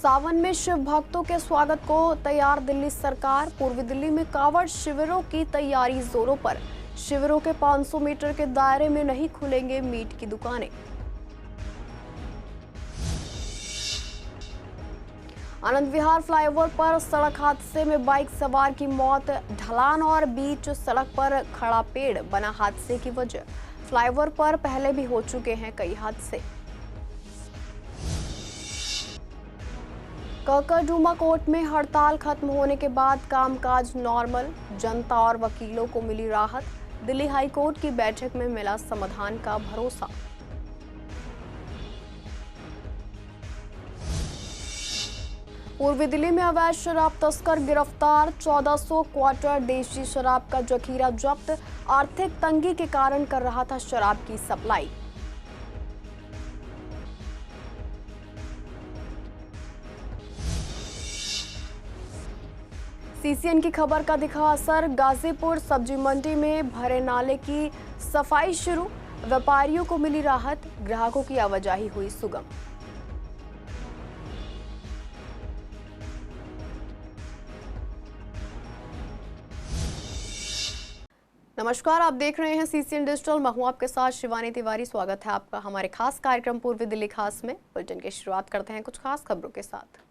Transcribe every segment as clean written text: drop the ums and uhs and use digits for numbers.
सावन में शिव भक्तों के स्वागत को तैयार दिल्ली सरकार। पूर्वी दिल्ली में कांवड़ शिविरों की तैयारी जोरों पर। शिविरों के 500 मीटर के दायरे में नहीं खुलेंगे मीट की दुकानें। आनंद विहार फ्लाईओवर पर सड़क हादसे में बाइक सवार की मौत। ढलान और बीच सड़क पर खड़ा पेड़ बना हादसे की वजह। फ्लाईओवर पर पहले भी हो चुके हैं कई हादसे। ककरडुमा कोर्ट में हड़ताल खत्म होने के बाद कामकाज नॉर्मल। जनता और वकीलों को मिली राहत। दिल्ली हाई कोर्ट की बैठक में मिला समाधान का भरोसा। पूर्वी दिल्ली में अवैध शराब तस्कर गिरफ्तार। 1400 क्वार्टर देशी शराब का जखीरा जब्त। आर्थिक तंगी के कारण कर रहा था शराब की सप्लाई। सीसीएन की खबर का दिखा असर। गाजीपुर सब्जी मंडी में भरे नाले की सफाई शुरू। व्यापारियों को मिली राहत। ग्राहकों की आवाजाही हुई सुगम। नमस्कार, आप देख रहे हैं सीसीएन डिजिटल। मैं हूं आपके साथ शिवानी तिवारी। स्वागत है आपका हमारे खास कार्यक्रम पूर्वी दिल्ली खास में। बुलेटिन की शुरुआत करते हैं कुछ खास खबरों के साथ।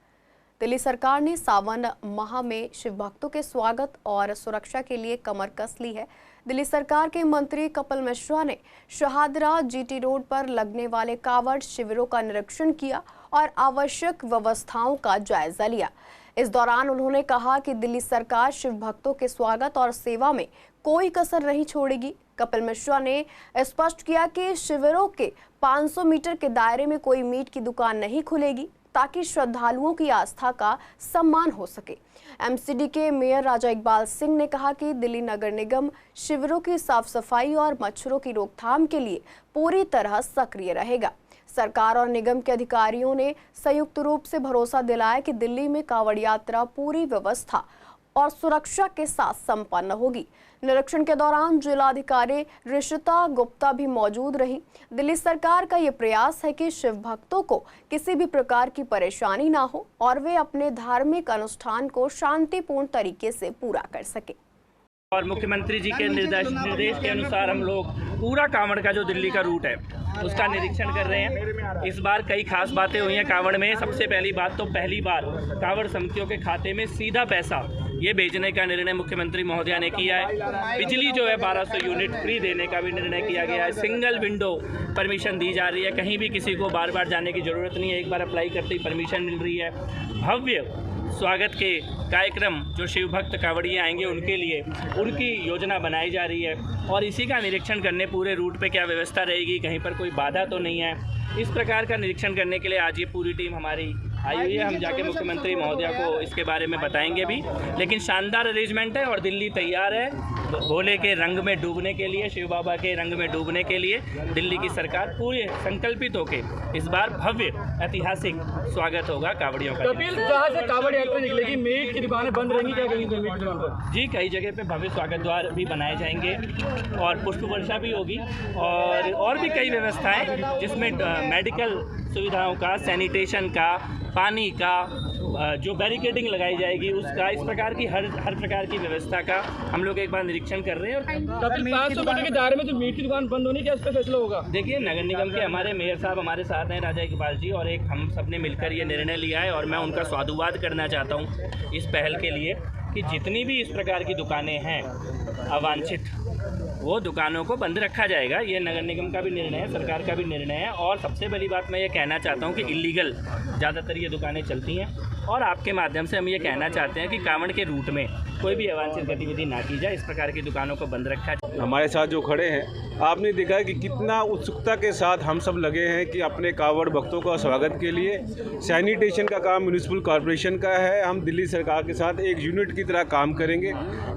दिल्ली सरकार ने सावन माह में शिव भक्तों के स्वागत और सुरक्षा के लिए कमर कस ली है। दिल्ली सरकार के मंत्री कपिल मिश्रा ने शहादरा जीटी रोड पर लगने वाले कांवड़ शिविरों का निरीक्षण किया और आवश्यक व्यवस्थाओं का जायजा लिया। इस दौरान उन्होंने कहा कि दिल्ली सरकार शिव भक्तों के स्वागत और सेवा में कोई कसर नहीं छोड़ेगी। कपिल मिश्रा ने स्पष्ट किया कि शिविरों के 500 मीटर के दायरे में कोई मीट की दुकान नहीं खुलेगी ताकि श्रद्धालुओं की आस्था का सम्मान हो सके। एमसीडी के मेयर राजा इकबाल सिंह ने कहा कि दिल्ली नगर निगम शिविरों की साफ सफाई और मच्छरों की रोकथाम के लिए पूरी तरह सक्रिय रहेगा। सरकार और निगम के अधिकारियों ने संयुक्त रूप से भरोसा दिलाया कि दिल्ली में कांवड़ यात्रा पूरी व्यवस्था और सुरक्षा के साथ संपन्न होगी। निरीक्षण के दौरान जिलाधिकारी ऋषिता गुप्ता भी मौजूद रही। दिल्ली सरकार का ये प्रयास है कि शिव भक्तों को किसी भी प्रकार की परेशानी ना हो और वे अपने धार्मिक अनुष्ठान को शांतिपूर्ण तरीके से पूरा कर सके। और मुख्यमंत्री जी के निर्देश के अनुसार हम लोग पूरा कांवड़ का जो दिल्ली का रूट है उसका निरीक्षण कर रहे हैं। इस बार कई खास बातें हुई हैं कांवड़ में। सबसे पहली बात तो पहली बार कांवड़ समितियों के खाते में सीधा पैसा ये भेजने का निर्णय मुख्यमंत्री महोदया ने किया है। बिजली जो है 1200 यूनिट फ्री देने का भी निर्णय किया गया है। सिंगल विंडो परमिशन दी जा रही है। कहीं भी किसी को बार बार जाने की ज़रूरत नहीं है। एक बार अप्लाई करते ही परमिशन मिल रही है। भव्य स्वागत के कार्यक्रम जो शिव भक्त कांवड़िए आएंगे उनके लिए उनकी योजना बनाई जा रही है और इसी का निरीक्षण करने पूरे रूट पे क्या व्यवस्था रहेगी, कहीं पर कोई बाधा तो नहीं है, इस प्रकार का निरीक्षण करने के लिए आज ये पूरी टीम हमारी आई हुई है। हम जाके मुख्यमंत्री महोदया को इसके बारे में बताएंगे भी। लेकिन शानदार अरेंजमेंट है और दिल्ली तैयार है भोले के रंग में डूबने के लिए, शिव बाबा के रंग में डूबने के लिए। दिल्ली की सरकार पूरे संकल्पित होकर इस बार भव्य ऐतिहासिक स्वागत होगा कांवड़ियों का। जहाँ से कांवड़ यात्रा निकलेगी मीट की दुकानें बंद रहेंगी क्या कहीं पे मीट दुकान पर? जी, कई जगह पे भव्य स्वागत द्वार भी बनाए जाएंगे और पुष्प वर्षा भी होगी और भी कई व्यवस्थाएं जिसमें मेडिकल सुविधाओं का, सैनिटेशन का, पानी का, जो बैरिकेडिंग लगाई जाएगी उसका, इस प्रकार की हर प्रकार की व्यवस्था का हम लोग एक बार निरीक्षण कर रहे हैं। और 500 मीटर के दायरे में जो मीट की दुकान बंद होनी क्या इस पर फैसला होगा? देखिए, नगर निगम के हमारे मेयर साहब हमारे साथ हैं, राजा इकबाल जी, और एक हम सब ने मिलकर ये निर्णय लिया है और मैं उनका साधुवाद करना चाहता हूँ इस पहल के लिए कि जितनी भी इस प्रकार की दुकानें हैं अवांछित, वो दुकानों को बंद रखा जाएगा। ये नगर निगम का भी निर्णय है, सरकार का भी निर्णय है। और सबसे बड़ी बात मैं ये कहना चाहता हूँ कि इलीगल ज़्यादातर ये दुकानें चलती हैं और आपके माध्यम से हम ये कहना चाहते हैं कि कांवड़ के रूट में कोई भी अवांछित गतिविधि ना की जाए, इस प्रकार की दुकानों को बंद रखा जाए। हमारे साथ जो खड़े हैं, आपने देखा कि कितना उत्सुकता के साथ हम सब लगे हैं कि अपने कांवड़ भक्तों का स्वागत के लिए सैनिटेशन का काम म्युनिसिपल कॉरपोरेशन का है। हम दिल्ली सरकार के साथ एक यूनिट की तरह काम करेंगे।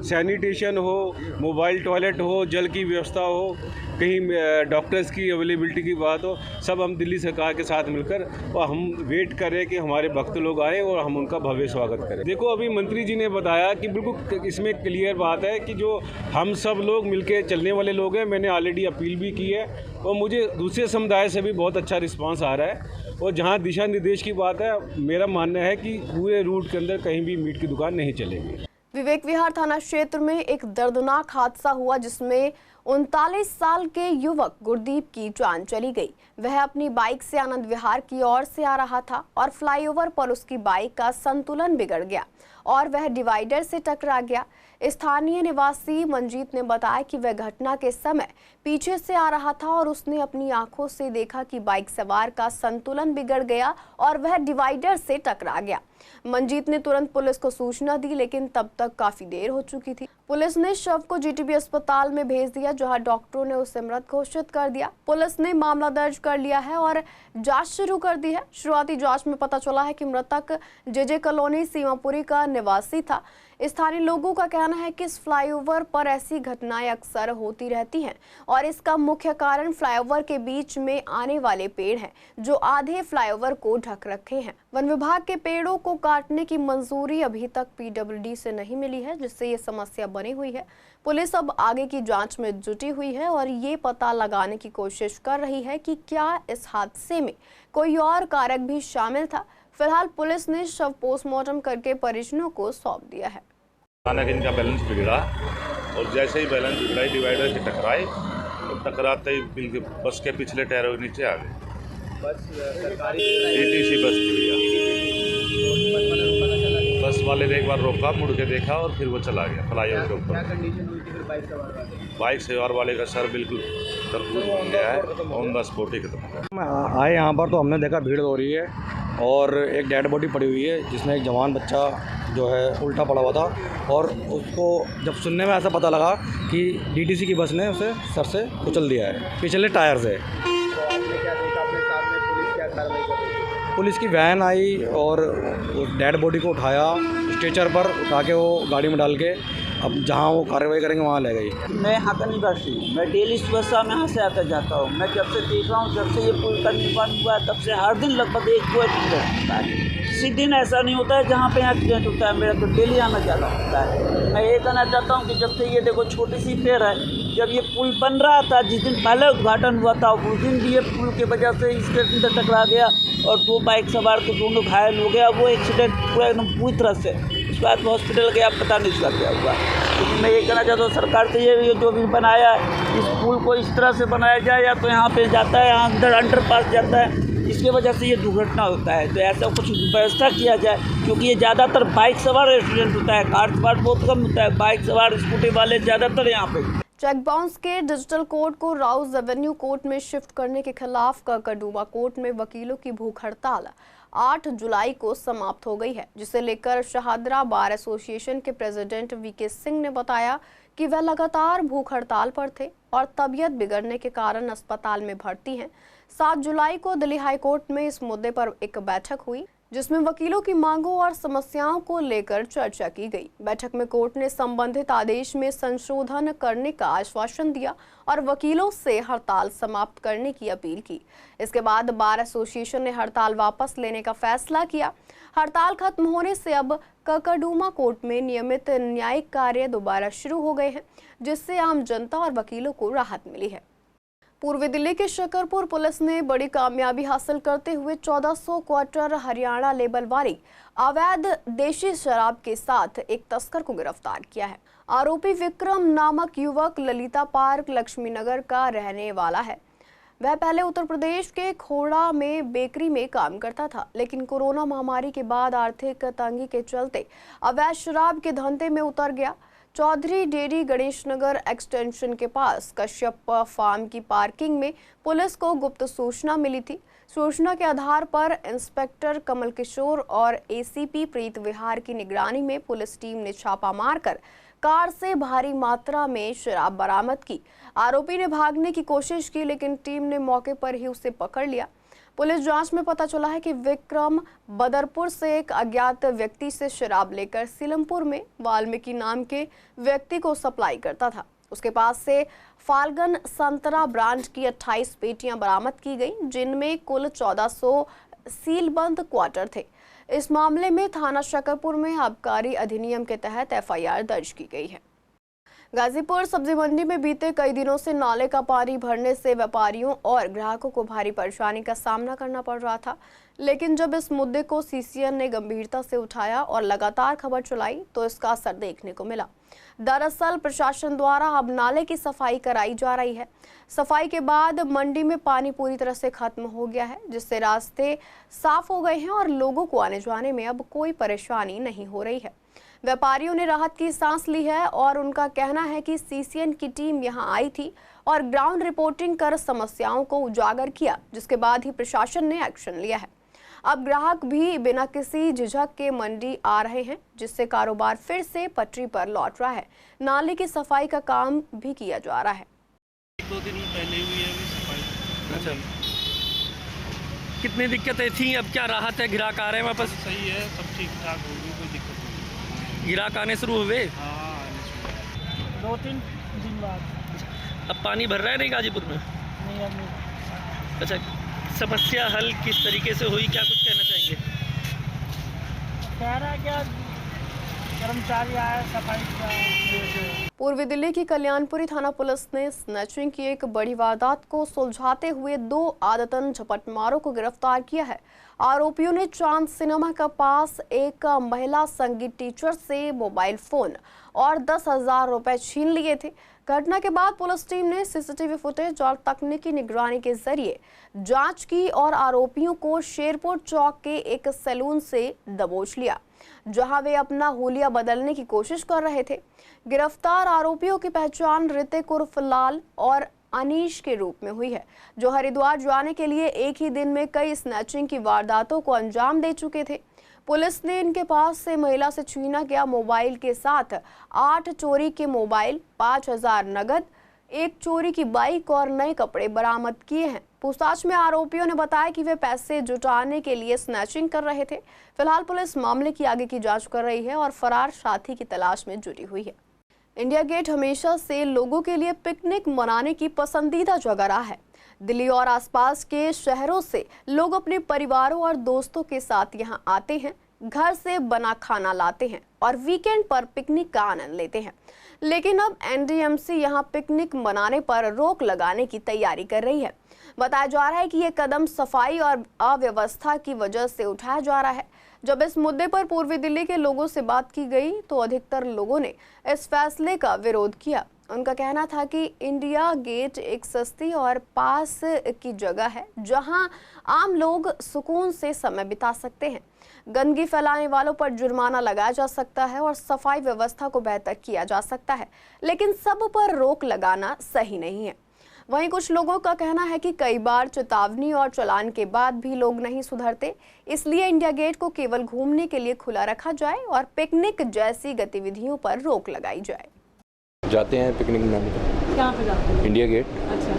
सैनिटेशन हो, मोबाइल टॉयलेट हो, जल की व्यवस्था हो, कहीं डॉक्टर्स की अवेलेबिलिटी की बात हो, सब हम दिल्ली सरकार के साथ मिलकर और हम वेट करें कि हमारे भक्त लोग आएँ और हम उनका भव्य स्वागत करें। देखो, अभी मंत्री जी ने बताया कि बिल्कुल इसमें क्लियर बात है कि जो हम सब लोग मिलके चलने वाले लोग हैं। मैंने ऑलरेडी अपील भी की है और मुझे दूसरे समुदाय से भी बहुत अच्छा रिस्पांस आ रहा है। और जहाँ दिशा निर्देश की बात है, मेरा मानना है कि पूरे रूट के अंदर कहीं भी मीट की दुकान नहीं चलेगी। विवेक विहार थाना क्षेत्र में एक दर्दनाक हादसा हुआ जिसमें 39 साल के युवक गुरदीप की जान चली गई। वह अपनी बाइक से आनंद विहार की ओर से आ रहा था और फ्लाईओवर पर उसकी बाइक का संतुलन बिगड़ गया और वह डिवाइडर से टकरा गया। स्थानीय निवासी मंजीत ने बताया कि वह घटना के समय पीछे से आ रहा था और उसने अपनी आंखों से देखा कि बाइक सवार का संतुलन बिगड़ गया और वह डिवाइडर से टकरा गया। मंजीत ने तुरंत पुलिस को सूचना दी, लेकिन तब तक काफी देर हो चुकी थी। पुलिस ने शव को जीटीबी अस्पताल में भेज दिया, जहां डॉक्टरों ने उसे मृत घोषित कर दिया। पुलिस ने मामला दर्ज कर लिया है और जांच शुरू कर दी है। शुरुआती जांच में पता चला है कि मृतक जेजे कॉलोनी सीमापुरी का निवासी था। स्थानीय लोगों का कहना है कि इस फ्लाईओवर पर ऐसी घटनाएं अक्सर होती रहती हैं और इसका मुख्य कारण फ्लाईओवर के बीच में आने वाले पेड़ हैं जो आधे फ्लाईओवर को ढक रखे हैं। वन विभाग के पेड़ों को काटने की मंजूरी अभी तक पीडब्ल्यूडी से नहीं मिली है, जिससे ये समस्या बनी हुई है। पुलिस अब आगे की जांच में जुटी हुई है और ये पता लगाने की कोशिश कर रही है कि क्या इस हादसे में कोई और कारक भी शामिल था। फिलहाल पुलिस ने शव पोस्टमार्टम करके परिजनों को सौंप दिया है। अचानक इनका बैलेंस बिगड़ा और जैसे ही बैलेंस बिगड़ा डिवाइडर से टकराए और टकराते ही बिल्कुल बस के पिछले टायरों के नीचे आ गए। बस सरकारी टीटीसी बस थी भैया। बस वाले ने एक बार रोका, मुड़ के देखा और फिर वो चला गया फ्लाईओवर के ऊपर। बाइक सवार वाले का सर बिल्कुल तरबूज बन गया है, ऑन द स्पॉट ही खत्म। आए यहाँ पर तो हमने देखा भीड़ हो रही है और एक डेड बॉडी पड़ी हुई है जिसमें एक जवान बच्चा जो है उल्टा पड़ा हुआ था और उसको जब सुनने में ऐसा पता लगा कि डीटीसी की बस ने उसे सर से कुचल दिया है पिछले टायर से। पुलिस की वैन आई और उस डेड बॉडी को उठाया, स्ट्रेचर पर उठा के वो गाड़ी में डाल के अब जहाँ वो कार्रवाई करेंगे वहाँ ले गई। मैं यहाँ का निवासी हूँ, मैं डेली सुबह शाम यहाँ से आता जाता हूँ। मैं जब से देख रहा हूँ, जब से ये पुल का निर्माण हुआ है, तब से हर दिन लगभग एक दो एक्सीडेंट होता है। किसी दिन ऐसा नहीं होता है जहाँ पे एक्सीडेंट होता है। मेरा तो डेली आना जाना होता है। मैं ये कहना चाहता हूँ कि जब से ये देखो छोटी सी पेड़ है, जब ये पुल बन रहा था, जिस दिन पहले उद्घाटन हुआ था, उस दिन भी ये पुल की वजह से इसके अंदर टकरा गया और दो बाइक सवार तो दोनों घायल हो गया। वो एक्सीडेंट पूरा एकदम पूरी तरह से, उसके बाद हॉस्पिटल गया, पता नहीं उसका क्या हुआ। लेकिन मैं ये कहना चाहता हूँ सरकार से ये जो भी बनाया है, इस पुल को इस तरह से बनाया जाए, या तो यहाँ पे जाता है, यहाँ अंदर अंडरपास जाता है, इसकी वजह से ये दुर्घटना होता है, तो ऐसा कुछ व्यवस्था किया जाए। क्योंकि ये ज़्यादातर बाइक सवार एक्सीडेंट होता है, कार सवार बहुत कम होता है, बाइक सवार स्कूटी वाले ज़्यादातर यहाँ पे। चेक बाउंस के डिजिटल कोर्ट को राउज एवेन्यू कोर्ट में शिफ्ट करने के खिलाफ ककरडुमा कोर्ट में वकीलों की भूख हड़ताल 8 जुलाई को समाप्त हो गई है, जिसे लेकर शहादरा बार एसोसिएशन के प्रेसिडेंट वीके सिंह ने बताया कि वह लगातार भूख हड़ताल पर थे और तबीयत बिगड़ने के कारण अस्पताल में भर्ती हैं। 7 जुलाई को दिल्ली हाई कोर्ट में इस मुद्दे पर एक बैठक हुई, जिसमें वकीलों की मांगों और समस्याओं को लेकर चर्चा की गई। बैठक में कोर्ट ने संबंधित आदेश में संशोधन करने का आश्वासन दिया और वकीलों से हड़ताल समाप्त करने की अपील की। इसके बाद बार एसोसिएशन ने हड़ताल वापस लेने का फैसला किया। हड़ताल खत्म होने से अब ककरडुमा कोर्ट में नियमित न्यायिक कार्य दोबारा शुरू हो गए हैं, जिससे आम जनता और वकीलों को राहत मिली है। पूर्वी दिल्ली के शकरपुर पुलिस ने बड़ी कामयाबी हासिल करते हुए 1400 क्वार्टर हरियाणा लेबल वाली अवैध देशी शराब के साथ एक तस्कर को गिरफ्तार किया है। आरोपी विक्रम नामक युवक ललिता पार्क लक्ष्मी नगर का रहने वाला है। वह पहले उत्तर प्रदेश के खोड़ा में बेकरी में काम करता था, लेकिन कोरोना महामारी के बाद आर्थिक तंगी के चलते अवैध शराब के धंधे में उतर गया। चौधरी डेरी गणेश नगर एक्सटेंशन के पास कश्यप फार्म की पार्किंग में पुलिस को गुप्त सूचना मिली थी। सूचना के आधार पर इंस्पेक्टर कमल किशोर और एसीपी प्रीत विहार की निगरानी में पुलिस टीम ने छापा मारकर कार से भारी मात्रा में शराब बरामद की। आरोपी ने भागने की कोशिश की, लेकिन टीम ने मौके पर ही उसे पकड़ लिया। पुलिस जांच में पता चला है कि विक्रम बदरपुर से एक अज्ञात व्यक्ति से शराब लेकर सीलमपुर में वाल्मीकि नाम के व्यक्ति को सप्लाई करता था। उसके पास से फाल्गन संतरा ब्रांड की 28 पेटियां बरामद की गई, जिनमें कुल 1400 सीलबंद क्वार्टर थे। इस मामले में थाना शकरपुर में आबकारी अधिनियम के तहत एफआईआर दर्ज की गई है। गाजीपुर सब्जी मंडी में बीते कई दिनों से नाले का पानी भरने से व्यापारियों और ग्राहकों को भारी परेशानी का सामना करना पड़ रहा था। लेकिन जब इस मुद्दे को सीसीएन ने गंभीरता से उठाया और लगातार खबर चलाई तो इसका असर देखने को मिला। दरअसल प्रशासन द्वारा अब नाले की सफाई कराई जा रही है। सफाई के बाद मंडी में पानी पूरी तरह से खत्म हो गया है, जिससे रास्ते साफ हो गए हैं और लोगों को आने जाने में अब कोई परेशानी नहीं हो रही है। व्यापारियों ने राहत की सांस ली है और उनका कहना है कि सीसीएन की टीम यहां आई थी और ग्राउंड रिपोर्टिंग कर समस्याओं को उजागर किया, जिसके बाद ही प्रशासन ने एक्शन लिया है। अब ग्राहक भी बिना किसी झिझक के मंडी आ रहे हैं, जिससे कारोबार फिर से पटरी पर लौट रहा है। नाले की सफाई का काम भी किया जा रहा है। 2 दिन पहले हुई है अभी सफाई। अच्छा, कितनी दिक्कतें थी, अब क्या राहत है? ग्राहक आ रहे हैं वापस? सही है, सब ठीक ठाक होगी, कोई दिक्कत नहीं। ग्राहक आने शुरू हुए? हाँ, 2-3 दिन बाद। अब पानी भर रहा है नहीं गाजीपुर में? नहीं, अब नहीं। अच्छा, समस्या हल किस तरीके से हुई, क्या कुछ कहना चाहेंगे? कह रहा है क्या कर्मचारी आए सफाई का। पूर्वी दिल्ली की कल्याणपुरी थाना पुलिस ने स्नैचिंग की एक बड़ी वारदात को सुलझाते हुए 2 आदतन झपटमारों को गिरफ्तार किया है। आरोपियों ने चांद सिनेमा के पास एक महिला संगीत टीचर से मोबाइल फोन और 10,000 रुपए छीन लिए थे। घटना के बाद पुलिस टीम ने सीसीटीवी फुटेज और तकनीकी निगरानी के जरिए जांच की और आरोपियों को शेरपुर चौक के एक सैलून से दबोच लिया, जहां वे अपना हुलिया बदलने की कोशिश कर रहे थे। गिरफ्तार आरोपियों की पहचान ऋतिक उर्फ लाल और अनीश के रूप में हुई है, जो हरिद्वार जाने के लिए एक ही दिन में कई स्नैचिंग की वारदातों को अंजाम दे चुके थे। पुलिस ने इनके पास से महिला से छीना गया मोबाइल के साथ 8 चोरी के मोबाइल, 5,000 नगद, 1 चोरी की बाइक और नए कपड़े बरामद किए हैं। पूछताछ में आरोपियों ने बताया कि वे पैसे जुटाने के लिए स्नैचिंग कर रहे थे। फिलहाल पुलिस मामले की आगे की जांच कर रही है और फरार साथी की तलाश में जुटी हुई है। इंडिया गेट हमेशा से लोगों के लिए पिकनिक मनाने की पसंदीदा जगह रहा है। दिल्ली और आसपास के शहरों से लोग अपने परिवारों और दोस्तों के साथ यहां आते हैं, घर से बना खाना लाते हैं और वीकेंड पर पिकनिक का आनंद लेते हैं। लेकिन अब एनडीएमसी यहां पिकनिक मनाने पर रोक लगाने की तैयारी कर रही है। बताया जा रहा है कि यह कदम सफाई और अव्यवस्था की वजह से उठाया जा रहा है। जब इस मुद्दे पर पूर्वी दिल्ली के लोगों से बात की गई तो अधिकतर लोगों ने इस फैसले का विरोध किया। उनका कहना था कि इंडिया गेट एक सस्ती और पास की जगह है, जहां आम लोग सुकून से समय बिता सकते हैं। गंदगी फैलाने वालों पर जुर्माना लगाया जा सकता है और सफाई व्यवस्था को बेहतर किया जा सकता है, लेकिन सब पर रोक लगाना सही नहीं है। वहीं कुछ लोगों का कहना है कि कई बार चेतावनी और चालान के बाद भी लोग नहीं सुधरते, इसलिए इंडिया गेट को केवल घूमने के लिए खुला रखा जाए और पिकनिक जैसी गतिविधियों पर रोक लगाई जाए। जाते हैं पिकनिक मनाने को। कहाँ पे जाते हैं? India Gate. अच्छा,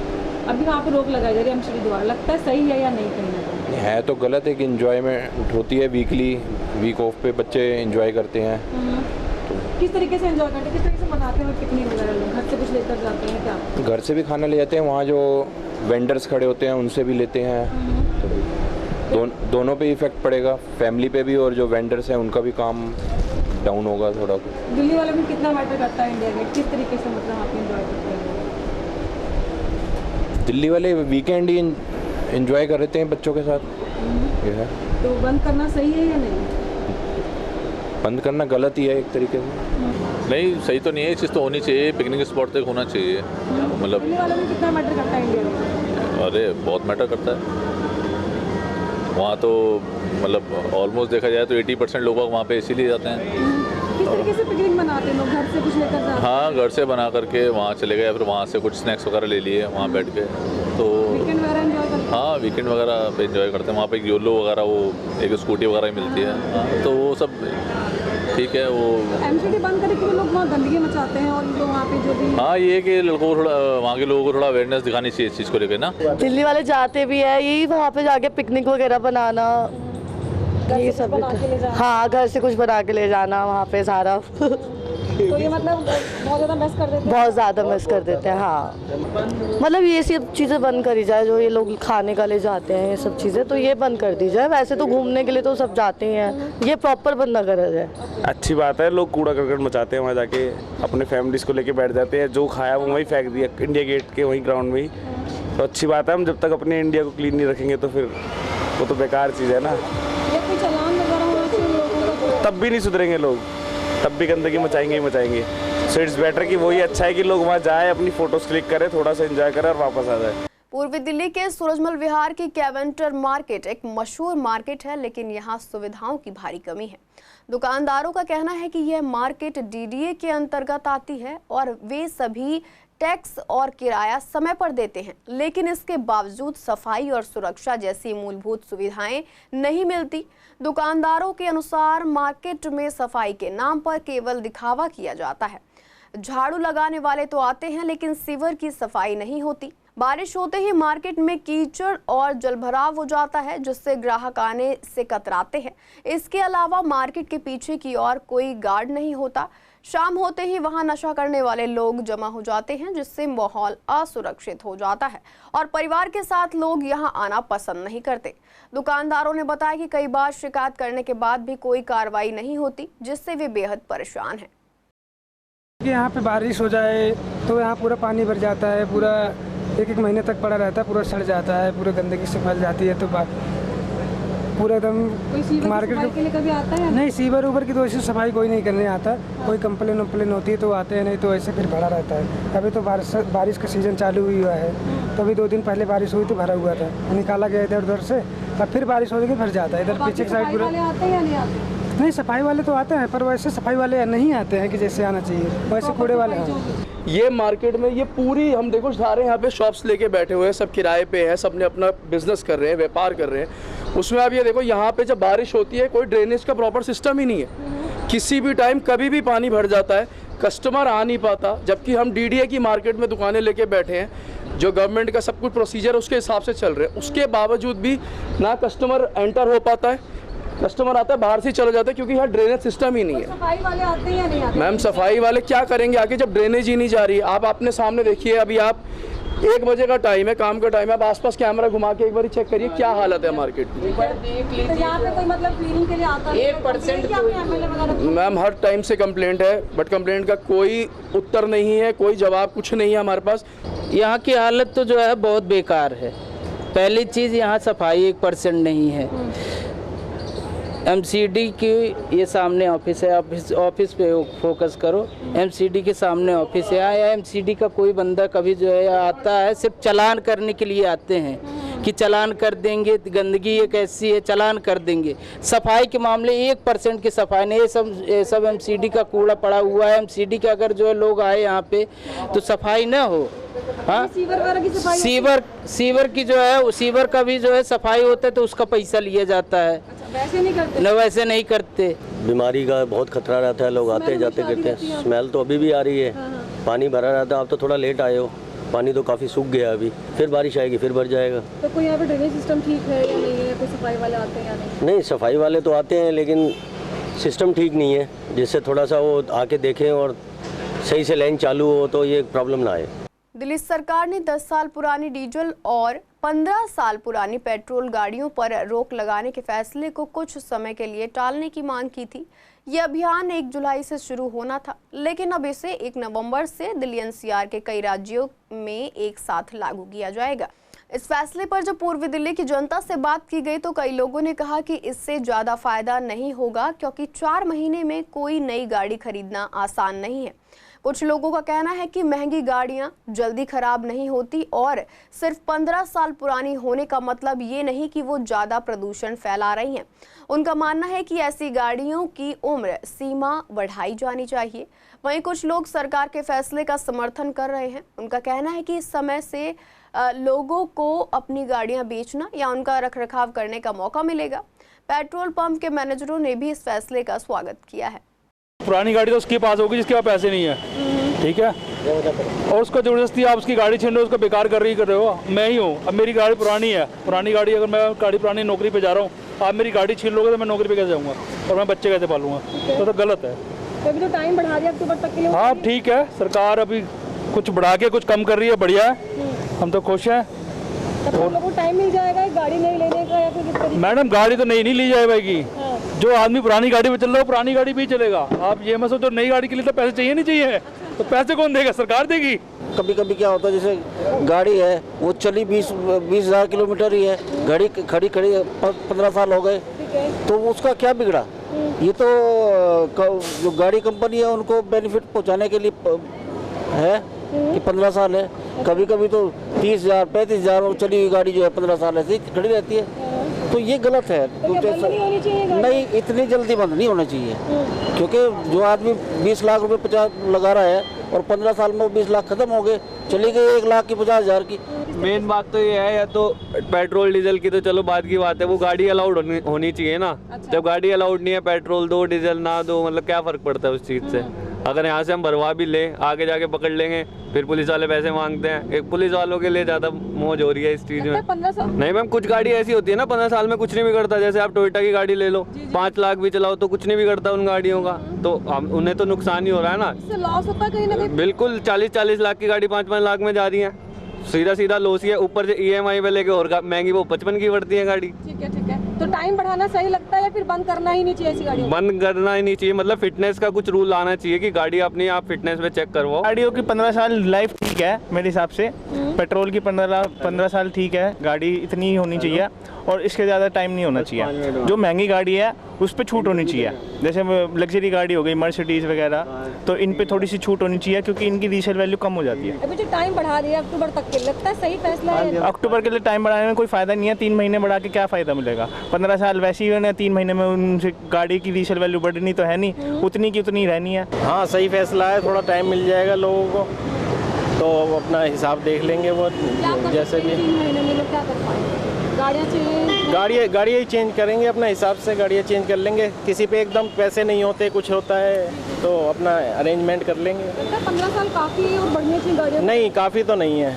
अभी वहाँ पे रोक लगाई जा रही है एमसीडी द्वारा, लगता है सही है या नहीं? कहीं ना कहीं है तो गलत है कि एंजॉयमेंट होती है, वीक ऑफ पे बच्चे एंजॉय करते हैं। तो किस तरीके से एंजॉय करते हैं, किस तरीके से मनाते हैं पिकनिक वगैरह? लोग घर से कुछ लेकर जाते हैं क्या? घर से भी खाना ले जाते हैं, वहाँ जो वेंडर्स खड़े होते हैं उनसे भी लेते हैं। तो दोनों पे इफेक्ट पड़ेगा, फैमिली पे भी और जो वेंडर्स हैं उनका भी काम डाउन होगा थोड़ा। दिल्ली वाले में कितना मैटर करता है इंडिया गेट, किस तरीके से मतलब आप एंजॉय करते हैं? दिल्ली वाले वीकेंड ही एंजॉय कर रहे हैं बच्चों के साथ। ये है। तो बंद करना सही है या नहीं? बंद करना गलत ही है एक तरीके से। नहीं, सही तो नहीं है, ये चीज़ तो होनी चाहिए, पिकनिक स्पॉट तक होना चाहिए। मतलब दिल्ली वाले में कितना मैटर करता है इंडिया गेट? अरे बहुत मैटर करता है वहाँ तो, मतलब ऑलमोस्ट देखा जाए तो 80% लोग वहाँ पे इसीलिए जाते हैं। किस तरीके से पिकनिक मनाते हैं लोग? घर से कुछ लेकर जाते हैं? हाँ, घर से बना करके वहाँ चले गए, फिर वहाँ से कुछ स्नैक्स वगैरह ले लिए, वहाँ बैठ के तो वीकेंड वगैरह एंजॉय करते हैं। हाँ, वीकेंड वगैरह पे एंजॉय करते हैं। वहाँ पे एक योलो वगैरह, वो एक स्कूटी वगैरह मिलती है। हाँ, तो वो सब ठीक है। वो एमसीडी बंद करके वो लोग वहाँ गंदगी मचाते हैं और जो वहाँ पे जो भी। हाँ, ये है कि लड़कों को थोड़ा, वहाँ के लोगों को थोड़ा अवेयरनेस दिखानी चाहिए इस चीज़ को लेकर ना। दिल्ली वाले जाते भी है, यही वहाँ पे जाके पिकनिक वगैरह बनाना, ये सब। हाँ, घर से कुछ बना के ले जाना वहाँ पे सारा। तो ये मतलब बहुत ज़्यादा मिस कर देते हैं। बहुत ज़्यादा मिस कर देते हैं। हाँ, मतलब ये सब चीज़ें बंद करी जाए, जो ये लोग खाने का ले जाते हैं ये सब चीज़ें, तो ये बंद कर दी जाए। वैसे तो घूमने के लिए तो सब जाते ही हैं, ये प्रॉपर बंद ना करा जाए। अच्छी बात है, लोग कूड़ा करकट मचाते हैं, वहाँ जाके अपने फैमिलीज को लेके बैठ जाते हैं, जो खाया वो वहीं फेंक दिया इंडिया गेट के वहीं ग्राउंड में ही। तो अच्छी बात है, हम जब तक अपने इंडिया को क्लीन नहीं रखेंगे तो फिर वो तो बेकार चीज़ है ना। ये कोई चालान वगैरह होना चाहिए लोगों का, तब भी नहीं सुधरेंगे लोग, तब भी गंदगी मचाएंगे ही मचाएंगे। सो इट्स बेटर कि वही अच्छा है कि लोग वहाँ जाए, अपनी फोटोज क्लिक करें, थोड़ा सा एंजॉय करें और वापस आ जाए। पूर्वी दिल्ली के सूरजमल विहार की कैवेंटर मार्केट एक मशहूर मार्केट है, लेकिन यहाँ सुविधाओं की भारी कमी है। दुकानदारों का कहना है कि यह मार्केट डीडीए के अंतर्गत आती है और वे सभी टैक्स और किराया समय पर देते हैं, लेकिन इसके बावजूद सफाई और सुरक्षा जैसी मूलभूत सुविधाएं नहीं मिलती। दुकानदारों के अनुसार मार्केट में सफाई के नाम पर केवल दिखावा किया जाता है। झाड़ू लगाने वाले तो आते हैं, लेकिन सीवर की सफाई नहीं होती। बारिश होते ही मार्केट में कीचड़ और जलभराव हो जाता है, जिससे ग्राहक आने से कतराते हैं। इसके अलावा मार्केट के पीछे की ओर कोई गार्ड नहीं होता। शाम होते ही वहां नशा करने वाले लोग जमा हो जाते हैं, जिससे माहौल असुरक्षित हो जाता है और परिवार के साथ लोग यहां आना पसंद नहीं करते। दुकानदारों ने बताया कि कई बार शिकायत करने के बाद भी कोई कार्रवाई नहीं होती, जिससे वे बेहद परेशान हैं। यहाँ पे बारिश हो जाए तो यहाँ पूरा पानी भर जाता है, पूरा एक महीने तक पड़ा रहता है, पूरा सड़ जाता है, पूरा गंदगी से फैल जाती है। तो पूरा एकदम मार्केट के लिए कभी आता है? नहीं, सीवर ऊबर की तो ऐसी सफाई कोई नहीं करने आता। कोई कंप्लेन होती है तो आते हैं, नहीं तो ऐसे फिर भरा रहता है। अभी तो बारिश का सीज़न चालू हुआ है, तो अभी 2 दिन पहले बारिश हुई तो भरा हुआ था, निकाला गया इधर उधर से, अब फिर बारिश होगी भर जाता है। इधर पीछे की साइड पूरा नहीं, सफाई वाले तो आते हैं, पर वैसे सफाई वाले नहीं आते हैं कि जैसे आना चाहिए, वैसे कूड़े वाले हैं। ये मार्केट में ये पूरी हम देखो सारे यहाँ पे शॉप्स लेके बैठे हुए हैं, सब किराए पे हैं, सब ने अपना बिजनेस कर रहे हैं, व्यापार कर रहे हैं। उसमें आप ये देखो यहाँ पे जब बारिश होती है कोई ड्रेनेज का प्रॉपर सिस्टम ही नहीं है, किसी भी टाइम कभी भी पानी भर जाता है, कस्टमर आ नहीं पाता। जबकि हम डीडीए की मार्केट में दुकानें लेके बैठे हैं, जो गवर्नमेंट का सब कुछ प्रोसीजर उसके हिसाब से चल रहे हैं, उसके बावजूद भी ना कस्टमर एंटर हो पाता है, कस्टमर आता है बाहर से चला जाता है, क्योंकि यहाँ ड्रेनेज सिस्टम ही नहीं है। सफाई वाले आते हैं या नहीं आते? मैम सफाई वाले क्या करेंगे आगे जब ड्रेनेज ही नहीं जा रही है। आप अपने सामने देखिए, अभी आप 1 बजे का टाइम है, काम का टाइम है, आप आसपास कैमरा घुमा के एक बार चेक करिए क्या हालत है मार्केट की। तो यहाँ पे कोई मतलब क्लीनिंग के लिए आता है? 1% मैम हर टाइम से कंप्लेंट है, बट कंप्लेंट का कोई उत्तर नहीं है, कोई जवाब कुछ नहीं है हमारे पास। यहाँ की हालत तो जो है बहुत बेकार है। पहली चीज़ यहाँ सफाई 1% नहीं है। एमसीडी की ये सामने ऑफिस है, ऑफिस पे फोकस करो। एमसीडी के सामने ऑफिस है, या एमसीडी का कोई बंदा कभी जो है आता है, सिर्फ चालान करने के लिए आते हैं कि चालान कर देंगे, गंदगी ये कैसी है, चालान कर देंगे। सफाई के मामले 1% की सफाई नहीं, ये सब एमसीडी का कूड़ा पड़ा हुआ है। एमसीडी का अगर जो है लोग आए यहाँ पे तो सफाई ना हो। हाँ, सीवर की जो है, सीवर का भी जो है सफाई होता है तो उसका पैसा लिया जाता है। वैसे नहीं करते? न वैसे नहीं करते। बीमारी का बहुत खतरा रहता है, लोग आते जाते करते हैं। स्मेल तो अभी भी आ रही है, पानी भरा रहता है। आप तो थोड़ा लेट आए हो, पानी तो काफ़ी सूख गया अभी, फिर बारिश आएगी फिर भर जाएगा। तो कोई यहाँ पे ड्रेनेज सिस्टम ठीक है या नहीं है? कोई सफाई वाले आते हैं या नहीं? नहीं, सफाई वाले तो आते हैं, लेकिन सिस्टम ठीक नहीं है, जिससे थोड़ा सा वो आके देखें और सही से लाइन चालू हो तो ये प्रॉब्लम ना आए। दिल्ली सरकार ने 10 साल पुरानी डीजल और 15 साल पुरानी पेट्रोल गाड़ियों पर रोक लगाने के फैसले को कुछ समय के लिए टालने की मांग की थी। ये अभियान 1 जुलाई से शुरू होना था, लेकिन अब इसे 1 नवंबर से दिल्ली एनसीआर के कई राज्यों में एक साथ लागू किया जाएगा। इस फैसले पर जब पूर्वी दिल्ली की जनता से बात की गई तो कई लोगों ने कहा कि इससे ज़्यादा फायदा नहीं होगा, क्योंकि 4 महीने में कोई नई गाड़ी खरीदना आसान नहीं है। कुछ लोगों का कहना है कि महंगी गाड़ियां जल्दी खराब नहीं होती और सिर्फ 15 साल पुरानी होने का मतलब ये नहीं कि वो ज़्यादा प्रदूषण फैला रही हैं। उनका मानना है कि ऐसी गाड़ियों की उम्र सीमा बढ़ाई जानी चाहिए। वहीं कुछ लोग सरकार के फैसले का समर्थन कर रहे हैं। उनका कहना है कि इस समय से लोगों को अपनी गाड़ियां बेचना या उनका रखरखाव करने का मौका मिलेगा। पेट्रोल पंप के मैनेजरों ने भी इस फैसले का स्वागत किया है। पुरानी गाड़ी तो उसके पास होगी जिसके पास पैसे नहीं है, ठीक है, और उसको जबरदस्ती आप उसकी गाड़ी छीन रहे हो, उसको बेकार कर रहे हो। मैं ही हूँ, अब मेरी गाड़ी पुरानी है, पुरानी गाड़ी, अगर मैं गाड़ी पुरानी नौकरी पे जा रहा हूँ, आप मेरी गाड़ी छीन लोगे तो मैं नौकरी पे कैसे जाऊँगा और मैं बच्चे कैसे पालूंगा? तो गलत है। तो अभी तो टाइम बढ़ा दिया अक्टूबर तक के लिए। हाँ ठीक है, सरकार अभी कुछ बढ़ा के कुछ कम कर रही है, बढ़िया है, हम तो खुश हैं। तब हम लोगों को टाइम मिल जाएगा गाड़ी नहीं लेने का या फिर किस तरीके? मैडम गाड़ी तो नहीं ली जाएगी। जो आदमी पुरानी गाड़ी पे चल रहा है पुरानी गाड़ी भी चलेगा। आप ये मत सोचो नई गाड़ी के लिए तो पैसे चाहिए नहीं चाहिए, तो पैसे कौन देगा? सरकार देगी। कभी कभी क्या होता है, जैसे गाड़ी है वो चली 20,000 किलोमीटर ही है, गाड़ी खड़ी 15 साल हो गए, तो उसका क्या बिगड़ा? ये तो जो गाड़ी कंपनी है उनको बेनिफिट पहुंचाने के लिए है कि 15 साल है। कभी कभी तो 30,000 35,000 चली हुई गाड़ी जो है 15 साल ऐसे खड़ी रहती है, तो ये गलत है। तो क्या बंद नहीं होनी चाहिए गाड़ी? नहीं, इतनी जल्दी बंद नहीं होना चाहिए, क्योंकि जो आदमी 20 लाख रुपए 50 लगा रहा है और 15 साल में 20 लाख खत्म हो गए, चली गई 1,50,000 की। मेन बात तो ये है, या तो पेट्रोल डीजल की तो चलो बाद की बात है, वो गाड़ी अलाउड होनी चाहिए ना। जब गाड़ी अलाउड नहीं है, पेट्रोल दो डीजल ना दो, मतलब क्या फ़र्क पड़ता है उस चीज़ से? अगर यहाँ से हम भरवा भी लें, आगे जाके पकड़ लेंगे, फिर पुलिस वाले पैसे मांगते हैं। एक पुलिस वालों के लिए ज़्यादा मौज हो रही है इस चीज़ में। 15 साल नहीं मैम, कुछ गाड़ी ऐसी होती है ना 15 साल में कुछ नहीं बिगड़ता। जैसे आप टोयोटा की गाड़ी ले लो, 5 लाख भी चलाओ तो कुछ नहीं बिगड़ता उन गाड़ियों का, तो उन्हें तो नुकसान ही हो रहा है ना। इससे लॉस होता है कहीं ना कहीं। बिल्कुल, 40-40 लाख की गाड़ी 5-5 लाख में जा रही है, सीधा लॉस ही है। ऊपर से EMI पे लेके और महंगी वो 55 की पड़ती है गाड़ी। ठीक है। तो टाइम बढ़ाना सही लगता है या फिर बंद करना ही नहीं चाहिए ऐसी गाड़ियों? बंद करना ही नहीं चाहिए, मतलब फिटनेस का कुछ रूल आना चाहिए कि गाड़ी अपनी आप फिटनेस पे चेक करवाओ। गाड़ियों की 15 साल लाइफ ठीक है मेरे हिसाब से। पेट्रोल की 15 साल ठीक है, गाड़ी इतनी ही होनी चाहिए और इसके ज़्यादा टाइम नहीं होना चाहिए। जो महंगी गाड़ी है उस पर छूट होनी चाहिए, जैसे लग्जरी गाड़ी हो गई मर्सिडीज वगैरह, तो इन पे थोड़ी सी छूट होनी चाहिए क्योंकि इनकी रीसेल वैल्यू कम हो जाती है। अभी जो टाइम बढ़ा दिया अक्टूबर तक के, लगता है सही फैसला है? अक्टूबर के लिए टाइम बढ़ाने में कोई फ़ायदा नहीं है, 3 महीने बढ़ा के क्या फ़ायदा मिलेगा? 15 साल वैसे ही है, 3 महीने में उनसे गाड़ी की रीसेल वैल्यू बढ़नी तो है नहीं, उतनी की उतनी रहनी है। हाँ सही फैसला है, थोड़ा टाइम मिल जाएगा लोगों को तो अपना हिसाब देख लेंगे वो जैसे भी। 3 महीने में लोग क्या कर पाएंगे? गाड़ियाँ ही चेंज करेंगे, अपना हिसाब से गाड़ियाँ चेंज कर लेंगे। किसी पे एकदम पैसे नहीं होते, कुछ होता है तो अपना अरेंजमेंट कर लेंगे। 15 साल काफ़ी है और बढ़नी चाहिए गाड़ियाँ? नहीं, काफ़ी तो नहीं है,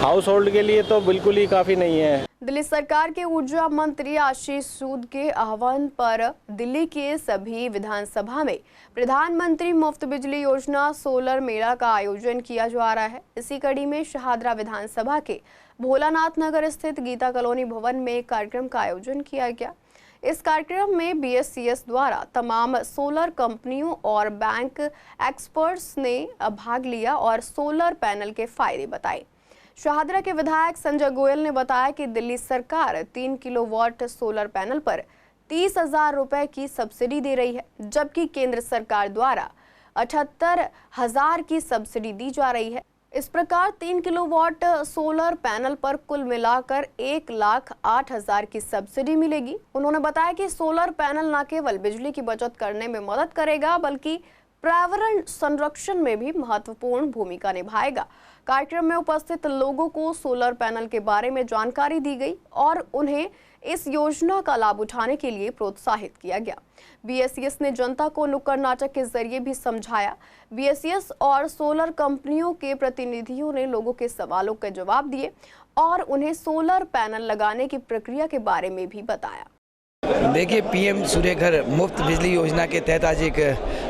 हाउस होल्ड के लिए तो बिल्कुल ही काफ़ी नहीं है। दिल्ली सरकार के ऊर्जा मंत्री आशीष सूद के आह्वान पर दिल्ली के सभी विधानसभा में प्रधानमंत्री मुफ्त बिजली योजना सोलर मेला का आयोजन किया जा रहा है। इसी कड़ी में शाहदरा विधानसभा के भोलानाथ नगर स्थित गीता कॉलोनी भवन में एक कार्यक्रम का आयोजन किया गया। इस कार्यक्रम में BSCS द्वारा तमाम सोलर कंपनियों और बैंक एक्सपर्ट्स ने भाग लिया और सोलर पैनल के फायदे बताए। शाहदरा के विधायक संजय गोयल ने बताया कि दिल्ली सरकार 3 किलोवाट सोलर पैनल पर 30,000 रुपए की सब्सिडी दे रही है, जबकि केंद्र सरकार द्वारा 78,000 की सब्सिडी दी जा रही है। इस प्रकार 3 किलोवाट सोलर पैनल पर कुल मिलाकर 1,08,000 की सब्सिडी मिलेगी। उन्होंने बताया कि सोलर पैनल न केवल बिजली की बचत करने में मदद करेगा बल्कि पर्यावरण संरक्षण में भी महत्वपूर्ण भूमिका निभाएगा। कार्यक्रम में उपस्थित लोगों को सोलर पैनल के बारे में जानकारी दी गई और उन्हें इस योजना का लाभ उठाने के लिए प्रोत्साहित किया गया। BSCS ने जनता को नुक्कड़ नाटक के जरिए भी समझाया। BSCS और सोलर कंपनियों के प्रतिनिधियों ने लोगों के सवालों के जवाब दिए और उन्हें सोलर पैनल लगाने की प्रक्रिया के बारे में भी बताया। देखिए, PM सूर्य घर मुफ्त बिजली योजना के तहत आज एक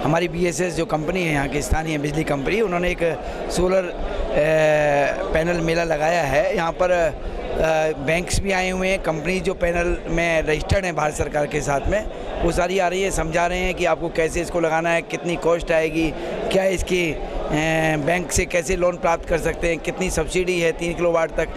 हमारी BSS जो कंपनी है, यहाँ की स्थानीय बिजली कंपनी, उन्होंने एक सोलर पैनल मेला लगाया है। यहाँ पर बैंक्स भी आए हुए हैं, कंपनी जो पैनल में रजिस्टर्ड हैं भारत सरकार के साथ में, वो सारी आ रही है, समझा रहे हैं कि आपको कैसे इसको लगाना है, कितनी कॉस्ट आएगी, क्या इसकी बैंक से कैसे लोन प्राप्त कर सकते हैं, कितनी सब्सिडी है। 3 किलोवाट तक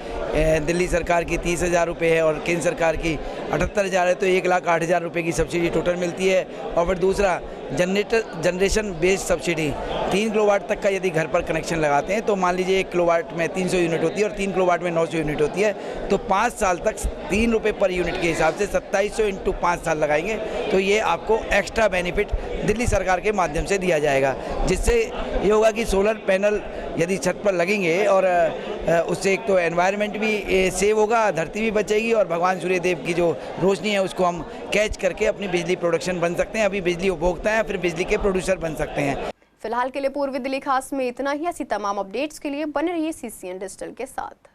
दिल्ली सरकार की 30,000 रुपये है और केंद्र सरकार की 78,000 है, तो 1,08,000 रुपये की सब्सिडी टोटल मिलती है। और फिर दूसरा जनरेशन बेस्ड सब्सिडी 3 किलोवाट तक का यदि घर पर कनेक्शन लगाते हैं तो मान लीजिए 1 किलोवाट में 300 यूनिट होती है और 3 किलोवाट में 900 यूनिट होती है, तो 5 साल तक 3 रुपये पर यूनिट के हिसाब से 2700 इंटू 5 साल लगाएंगे तो ये आपको एक्स्ट्रा बेनिफिट दिल्ली सरकार के माध्यम से दिया जाएगा, जिससे ये होगा कि सोलर पैनल यदि छत पर लगेंगे और उससे एक तो एनवायरनमेंट भी सेव होगा, धरती भी बचेगी और भगवान सूर्यदेव की जो रोशनी है उसको हम कैच करके अपनी बिजली प्रोडक्शन बन सकते हैं। अभी बिजली उपभोक्ता हैं, फिर बिजली के प्रोड्यूसर बन सकते हैं। फिलहाल के लिए पूर्वी दिल्ली खास में इतना ही। ऐसी तमाम अपडेट्स के लिए बने रहिए CCN डिजिटल के साथ।